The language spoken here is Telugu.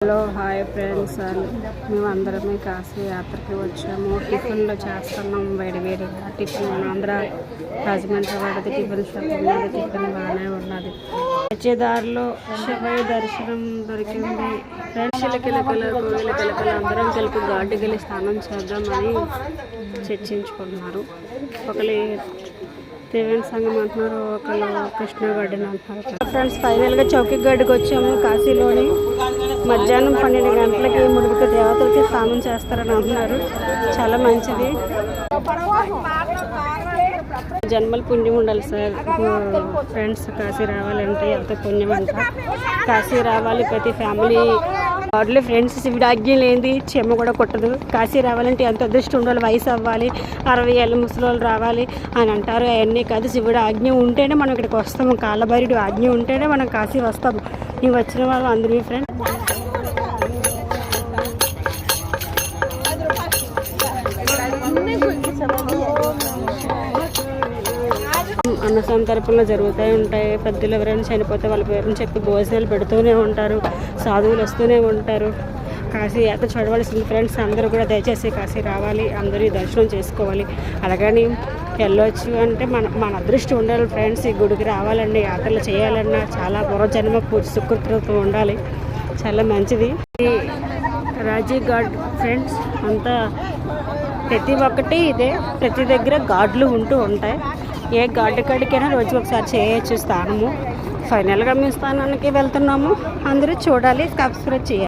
హలో హాయ్ ఫ్రెండ్స్, మేమందరమే కాశీ యాత్రకి వచ్చాము. టిఫిన్లో చేస్తున్నాం వేడివేడిగా. టిఫిన్ ఆంధ్ర రాజమండ్రి వాడిది టిఫిన్ షాప్ ఉన్నది. టిఫిన్ బాగానే ఉన్నది. వచ్చే దారిలో శివయ్య దర్శనం దొరికింది. ఫ్రెండ్స్ కిలకిల అందరం కలిపి ఘాటుకి వెళ్ళి స్నానం చేద్దామని చర్చించుకుంటున్నారు. ఒకళ్ళు త్రివేణి సంఘం అంటున్నారు, ఒకళ్ళు కృష్ణగడ్డని అంటున్నారు. ఫ్రెండ్స్ ఫైనల్గా చౌకీగడ్డకి వచ్చాము. కాశీలోని మధ్యాహ్నం 12 గంటలకి ముడుపుకి దేవతలకి స్నానం చేస్తారని అంటున్నారు. చాలా మంచిది. జన్మల పుణ్యం ఉండాలి సార్. ఫ్రెండ్స్ కాశీ రావాలంటే ఎంతో పుణ్యం అంట. కాశీ రావాలి ప్రతి ఫ్యామిలీ. వాటిలో ఫ్రెండ్స్ శివుడు ఆజ్ఞ లేనిది చెమ్మ కూడా కొట్టదు. కాశీ రావాలంటే ఎంత అదృష్టం ఉండాలి. వయసు అవ్వాలి, 60 ఏళ్ళ ముసలోళ్ళు రావాలి అని అంటారు. అవన్నీ కాదు, శివుడు ఆజ్ఞ ఉంటేనే మనం ఇక్కడికి వస్తాము. కాళ్ళభైరుడు ఆజ్ఞ ఉంటేనే మనం కాశీ వస్తాము. నీవు వచ్చిన వాళ్ళు అందరూ మీ ఫ్రెండ్స్. అన్న సంతర్పణలు జరుగుతూ ఉంటాయి. పెద్దలు ఎవరైనా చనిపోతే వాళ్ళ పేరుని చెప్పి భోజనాలు పెడుతూనే ఉంటారు. సాధువులు వస్తూనే ఉంటారు. కాశీ యాత్ర చూడవలసింది ఫ్రెండ్స్. అందరూ కూడా దయచేసి కాశీ రావాలి, అందరూ దర్శనం చేసుకోవాలి. అలాగని వెళ్ళొచ్చు అంటే మన అదృష్టం ఉండాలి ఫ్రెండ్స్. ఈ గుడికి రావాలండి, యాత్రలు చేయాలన్నా చాలా పూర్వజన్మ సుకృతంతో ఉండాలి. చాలా మంచిది. రాజీ ఘాట్ ఫ్రెండ్స్ అంతా ప్రతి ఒక్కటి ఇదే. ప్రతి దగ్గర ఘాట్లు ఉంటూ ఉంటాయి. ఏ ఘాటు కాడికైనా రోజుకి ఒకసారి చేయొచ్చు స్నానము. ఫైనల్గా మేము స్థానానికి వెళ్తున్నాము. అందరూ చూడాలి, సబ్స్క్రైబ్ చేయాలి.